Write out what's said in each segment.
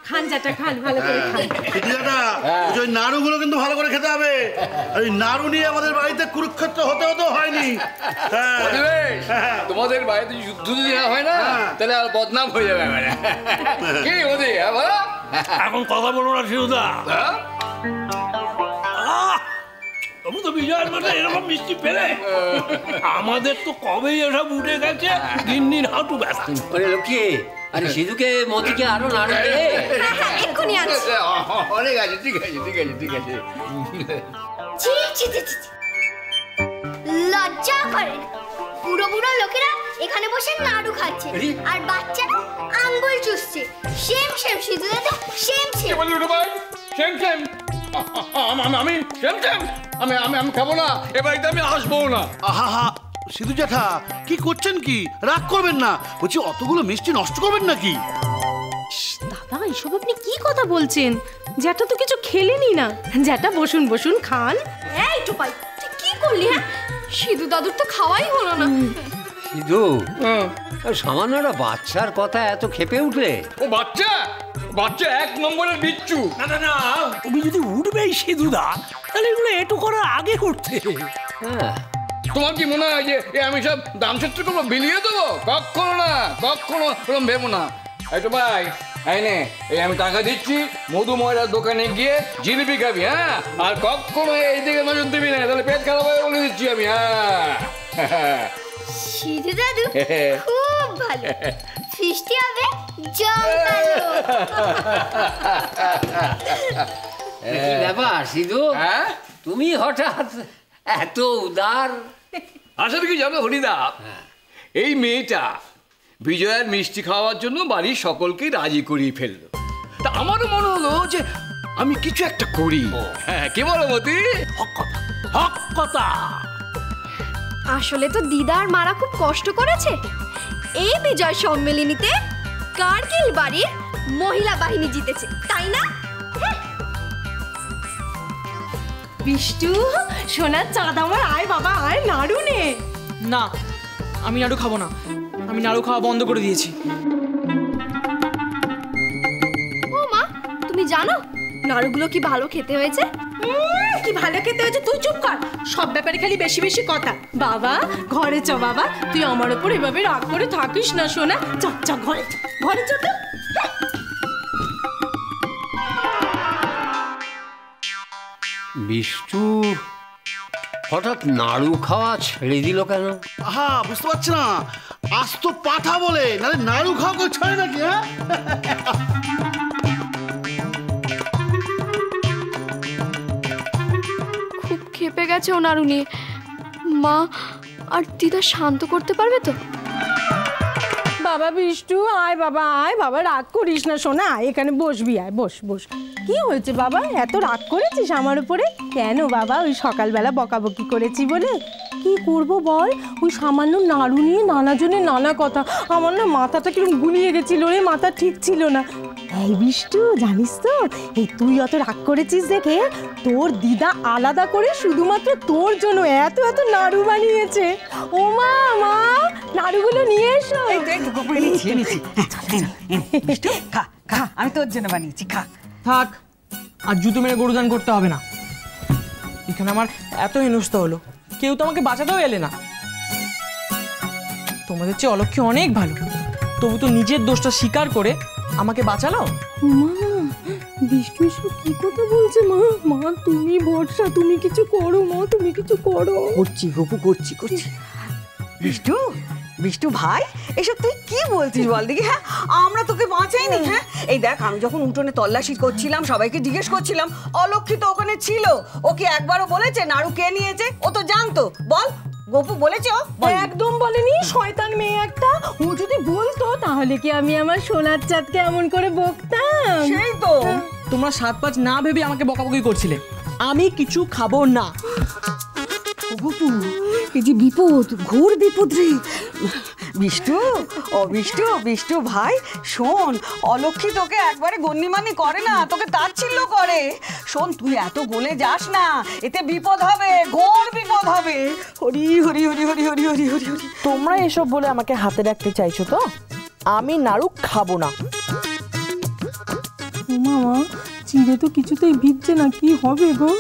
খান জ্যাঠা খান, ভালো করে খান। জ্যাঠা ওই নাড়ুগুলো কিন্তু ভালো করে খেতে হবে। আর এই নাড়ু নিয়ে আমাদের বাড়িতে কুরুক্ষেত্র হতে হয়নি। তোমাদের বাড়িতে যুদ্ধ যদি হয় না তাহলে আর বদনাম হয়ে যাবে। কি ওদের এখন কথা বলো না শিরুদা। তবু তো বিজয়ের মাঠে এরকম মিষ্টি পেলে আমাদের তো কবেই এসব উঠে গেছে গিন্নির হাঁটু ব্যথা। লক্ষ্মী আরে সিধুকে মতিকে আরো নাড়ু দে। এক্ষুনি আনছি। অনেক আছে, ঠিক আছে ঠিক আছে ঠিক আছে। লজ্জা করে না, বুড়ো বুড়ো লোকেরা এখানে বসে নাড়ু খাচ্ছে আর বাচ্চারা আঙ্গুল চুষছে। সেম সেম সিধু দাদা, সেম সেম। বলি উঠো ভাই, সেম সেম। আমি সেম সেম আমি আমি আমি খাবো না, এ বাড়িতে আমি আসবো না। আহা সিধু জ্যাঠা কি করছেন? কি রাগ করবেন না, বলছি অতগুলো মিষ্টি নষ্ট করবেন নাকি? দাদা এসব আপনি কি কথা বলছেন? জ্যাঠা তো কিছু খেলেনি না। জ্যাঠা বসুন বসুন খান। এই টুপাই, তুই কি করলি? হ্যাঁ, সিধু দাদুর তো খাওয়াই হলো না। সিধু সামান্য একটা বাচ্চার কথা এত খেপে উঠলে? ও বাচ্চা বাচ্চা এক নম্বরের বিচ্ছু। না না না, তুমি যদি উঠবেই সিধুদা তাহলে এগুলো একটু করার আগে করতে। হ্যাঁ, তোমার কি মনে হয় যে আমি সব দাম সত্য করবো, বিলিয়ে দেবো? কখনো না, কখনো ওরকম ভেবো না। এইটো ভাই এই নে, এই আমি টাকা দিচ্ছি, মধু ময়রার দোকানে গিয়ে জিলিপি খাবি। হ্যাঁ, আর কখনো এইদিকে নজর দিবি না, তাহলে পেট খারাপ হবে বলে দিচ্ছি আমি। হ্যাঁ সিধু দাদু খুব ভালো, ফিস্টি হবে জমকালো। কি ব্যাপার সিধু, তুমি হঠাৎ এত উদার? আসলে কি জানো হরিদা, এই মেয়েটা বিজয়ের মিষ্টি খাওয়ার জন্য বাড়ির সকলকে রাজি করিয়ে ফেললো। তা আমারও মনে হলো যে আমি কিছু একটা করি। হ্যাঁ, কি বলো মতি? হক কথা। আসলে তো দিদা আর মারা খুব কষ্ট করেছে এই বিজয় সম্মেলনীতে। কার্গিল বাড়ির মহিলা বাহিনী জিতেছে, তাই না? বিষ্টু সোনার চাঁদ আমার, আয় বাবা আয়, নাড়ু নে। না, আমি নাড়ু খাবো না, আমি নাড়ু খাওয়া বন্ধ করে দিয়েছি। ও মা, তুমি জানো নাড়ুগুলো কি ভালো খেতে হয়েছে? কি ভালো খেতে হয়েছে, তুই চুপ কর। সব ব্যাপারে খালি বেশি বেশি কথা। বাবা ঘরে চ বাবা, তুই আমার উপর এভাবে রাগ করে থাকিস না সোনা। চ চ ঘরে, ঘরে চ তো। বিষ্টু হঠাৎ নাড়ু খাওয়া ছেড়ে দিল কেন? আহা বুঝতে পারছি না, আজ তো পাঠা বলে, নাহলে নাড়ু খাওয়া কেউ ছাড়ে নাকি? হ্যাঁ খুব খেপে গেছে ও নাড়ু নিয়ে। মা আর দিদা শান্ত করতে পারবে তো? বাবা বিষ্টু আয় বাবা, আয় বাবা, রাগ করিস না সোনা, আয় এখানে বসবি, আয় বস বস। কি হয়েছে বাবা, এত রাগ করেছিস আমার উপরে কেন বাবা? ওই সকালবেলা বকাবকি করেছি বলে? কি করব বল, ওই সামান্য নাড়ু নিয়ে নানাজনের নানা কথা। আমার না মাথাটা কিরকম গুলিয়ে গেছিল রে, মাথা ঠিক ছিল না। এই বিষ্টু জানিস তো, এই তুই অত রাগ করেছিস দেখে তোর দিদা আলাদা করে শুধুমাত্র তোর জন্য এত এত নাড়ু বানিয়েছে। ও মা, মা নাড়ুগুলো নিয়ে এসো। খা খা, আমি তোর জন্য বানিয়েছি, খা। থাক, আর জুতো মেরে গরুদান করতে হবে না। এখানে আমার এত হেনস্থা হলো, কেউ তো আমাকে বাঁচাতেও এলে না। তোমাদের চেয়ে অলক্ষ্মী অনেক ভালো, তবু তো নিজের দোষটা স্বীকার করে আমাকে বাঁচালো। মা বিষ্ণু এসব কি কথা বলছে? মা মা তুমি ভরসা, তুমি কিছু করো মা, তুমি কিছু করো। করছি গপু, করছি করছি। বিষ্টু বিষ্টু ভাই, এসব তুই কি বলছিস বল দেখি? হ্যাঁ, আমরা তোকে বাঁচাইনি? হ্যাঁ, এই দেখ, আমি যখন উঠোনে তল্লাশি করছিলাম, সবাইকে জিজ্ঞেস করছিলাম, অলক্ষ্মী তো ওখানে ছিল। ও কি একবারও বলেছে নাড়ু কে নিয়েছে? ও তো জানতো। বল গপু, বলেছে? ও একদম বলেনি, শয়তান মেয়ে একটা। ও যদি বলতো তাহলে কি আমি আমার সোনার চাঁদকে এমন করে বকতাম? সেই তো, তোমরা 7-5 না ভেবে আমাকে বকাবকি করছিলে। আমি কিছু খাবো না। গপু, এই যে বিপদ, ঘোর বিপদ রে। বিষ্টু, ও বিষ্টু, বিষ্টু ভাই শোন, অলক্ষ্মী তোকে একবারে গণ্যমানি করে না, তোকে তাচ্ছিল্য করে। শোন, তুই এত গলে যাস না, এতে বিপদ হবে, ঘোর বিপদ হবে। হরি হরি হরি হরি হরি হরি হরি হরি। তোমরা এসব বলে আমাকে হাতে রাখতে চাইছো তো? আমি নাড়ু খাবো না। মামা চিড়ে তো কিছুতেই ভিজছে না, কি হবে গো?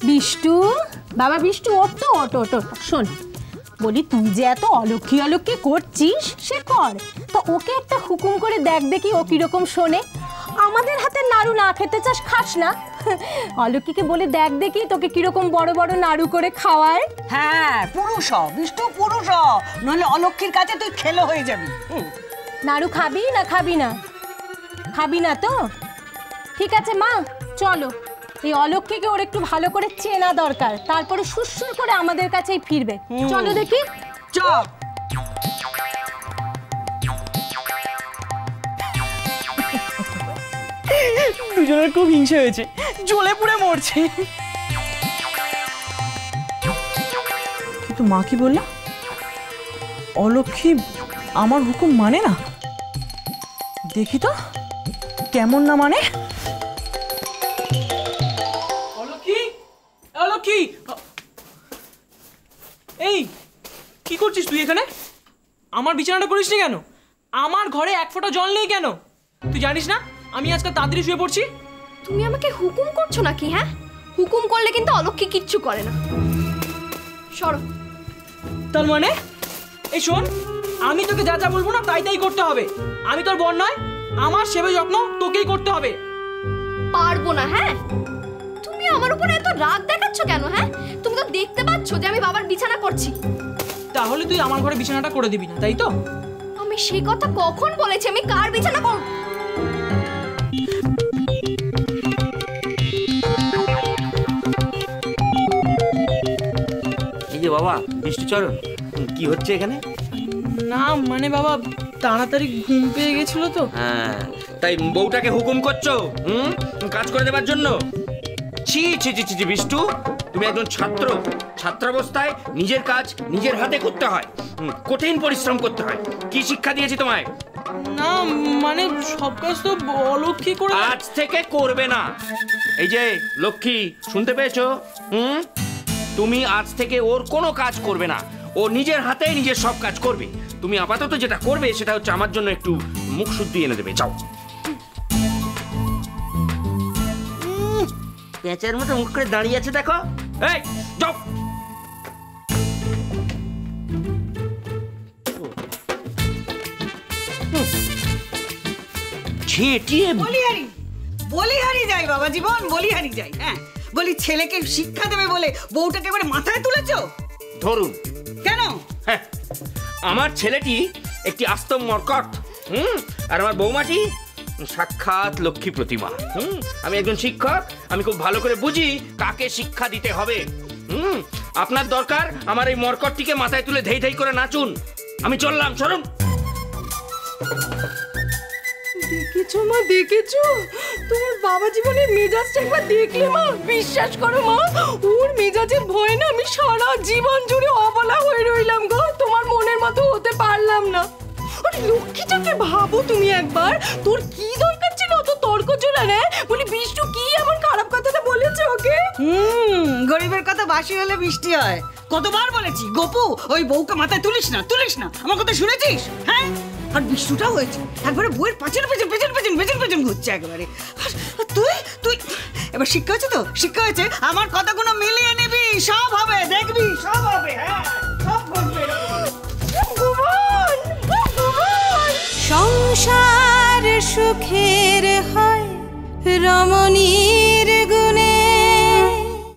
বিষ্টু, বাবা বিষ্টু, ওঠ তো, ওঠ ওঠ ওঠ। শোন, বলি তুই যে এত অলক্ষী অলক্ষী করছিস সে কর, তো ওকে একটা হুকুম করে দেখ দেখি ও কিরকম শোনে। আমাদের হাতে নাড়ু না খেতে চাস খাস না, অলক্ষীকে বলে দেখ দেখি তোকে কিরকম বড় বড় নাড়ু করে খাওয়ায়। হ্যাঁ, পুরুষ হ বিষ্টু, পুরুষ হ, নইলে অলক্ষীর কাছে তুই খেলো হয়ে যাবি। নাড়ু খাবি না? খাবি না? খাবি না তো ঠিক আছে মা, চলো এই অলক্ষীকে ওর একটু ভালো করে চেনা দরকার, তারপরে সুরসুর করে আমাদের কাছেই ফিরবে। চলো দেখি, চ। দুজনের খুব হিংসে হয়েছে, জ্বলে পুড়ে মরছে। কিন্তু মা কি বললো? অলক্ষী আমার হুকুম মানে না। দেখি তো কেমন না মানে। অলক্ষী, অলক্ষী, এই কি করছিস তুই এখানে? আমার বিছানাটা করিসনি কেন? আমার ঘরে এক ফোঁটা জল নেই কেন? তুই জানিস না আমি আজকাল তাড়াতাড়ি শুয়ে পড়ছি? তুমি আমাকে হুকুম করছো নাকি? হ্যাঁ, হুকুম করলে কিন্তু অলক্ষী কিচ্ছু করে না। সরো। তার মানে এই শোন, আমি তোকে যা যা বলবো না তাই তাই করতে হবে। আমি তোর বোন নয়, আমার সেবা যত্ন তোকেই করতে হবে। পারবো না। হ্যাঁ, তুমি আমার উপর এত রাগ দেখাচ্ছ কেন? হ্যাঁ, তুমি তো দেখতে পাচ্ছ যে আমি বাবার বিছানা করছি। তাহলে তুই আমার ঘরে বিছানাটা করে দিবি না, তাই তো? আমি সেই কথা কখন বলেছি আমি কার বিছানা করব? এই যে বাবা বিষ্ণুচরণ, কি হচ্ছে এখানে? না মানে বাবা, তাড়াতাড়ি ঘুম পেয়ে গেছিল তো। হ্যাঁ, তাই বউটাকে হুকুম করছো কাজ করে দেবার জন্য? ছি ছি ছি ছি বিষ্টু, তুমি একজন ছাত্র, ছাত্রাবস্থায় নিজের কাজ নিজের হাতে করতে হয়, কঠিন পরিশ্রম করতে হয়। কি শিক্ষা দিয়েছি তোমায়? না মানে সব কাজ তো অলক্ষী করে। আজ থেকে করবে না। এই যে লক্ষ্মী, শুনতে পেয়েছো? তুমি আজ থেকে ওর কোনো কাজ করবে না, ও নিজের হাতে নিজের সব কাজ করবে। তুমি আপাতত যেটা করবে সেটা হচ্ছে আমার জন্য একটু মুখ শুদ্ধি এনে দেবে, যাও। পেঁচার মতো মুখ করে দাঁড়িয়ে আছে দেখো, এই যাও। বলিহারি যাই বাবা জীবন, বলিহারি যাই। হ্যাঁ, বলি ছেলেকে শিক্ষা দেবে বলে বউটাকে এবারে মাথায় তুলেছো? ধরুন কেন? হ্যাঁ, আমার ছেলেটি একটি আস্ত মরকট, আর আমার বৌমাটি সাক্ষাৎ লক্ষ্মী প্রতিমা। আমি একজন শিক্ষক, আমি খুব ভালো করে বুঝি কাকে শিক্ষা দিতে হবে। আপনার দরকার আমার এই মরকটটিকে মাথায় তুলে ধেই ধেই করে নাচুন। আমি চললাম, চলুন। দেখেছো মা, দেখেছো? তোমার বাবা জীবনের মেজাজটা একবার দেখলে মা, বিশ্বাস করো মা, ওর মেজাজের ভয়ে না আমি সারা জীবন জুড়ে অবলা হয়ে রইলাম গো। তোমার মনের মতো হতে পারলাম না। আরে লক্ষ্মীটাকে ভাবো তুমি একবার, তোর কি দরকার ছিল অত তর্ক জোড়ানো? বলি বিষ্ণু কি এমন খারাপ কথাটা বলেছে ওকে? গরিবের কথা বাসি হলে বৃষ্টি হয়। কতবার বলেছি গপু, ওই বউকে মাথায় তুলিস না, তুলিস না। আমার কথা শুনেছিস? হ্যাঁ, আর বিষ্ণুটা হয়েছে একবারে বউয়ের পেছন পেছন পেছন পেছন পেছন পেছন ঘুরছে একেবারে। আর তুই তুই এবার শিক্ষা হয়েছে তো, শিক্ষা হয়েছে। আমার কথাগুলো মিলিয়ে নিবি, সব হবে, দেখবি সব হবে। হ্যাঁ, সব ঘটবে। সংসার সুখের হয়।